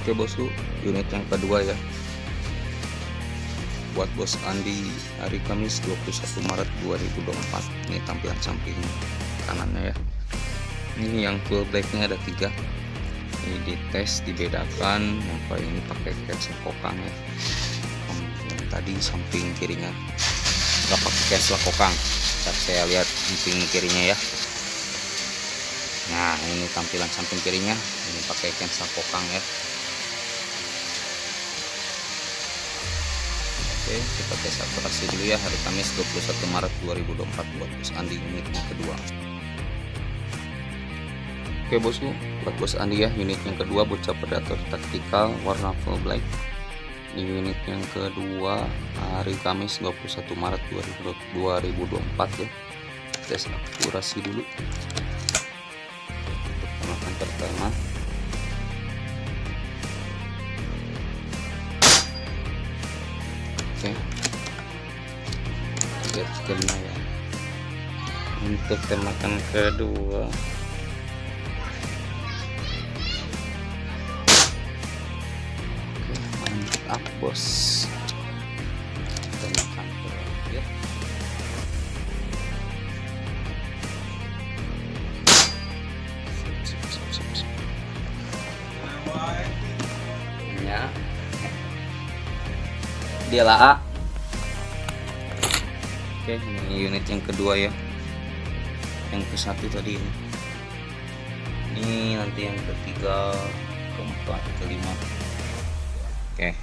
Oke bosku, unit yang kedua ya, buat bos Andi, hari Kamis 21 Maret 2024. Ini tampilan samping kanannya ya. Ini yang full blacknya ada 3. Ini dites, dibedakan. Yang paling ini pakai caps kokang ya. Yang tadi samping kirinya nggak pakai caps kokang. Saya lihat samping kirinya ya. Nah ini tampilan samping kirinya, ini pakai caps kokang ya. Oke, kita tes akurasi dulu ya, hari Kamis 21 Maret 2024 buat bos Andi unit yang kedua. Oke bosku, buat bos Andi ya, unit yang kedua bocah predator taktikal warna full black. Di unit yang kedua hari Kamis 21 Maret 2024 ya. Tes akurasi dulu. Untuk pertama. Oke, lihat kena ya. Untuk tembakan kedua, oke, mantap bos. Tembakan terakhir, ya dia lah A. Oke, ini unit yang kedua ya, yang ke satu tadi ini nanti yang ketiga, keempat, kelima. Oke.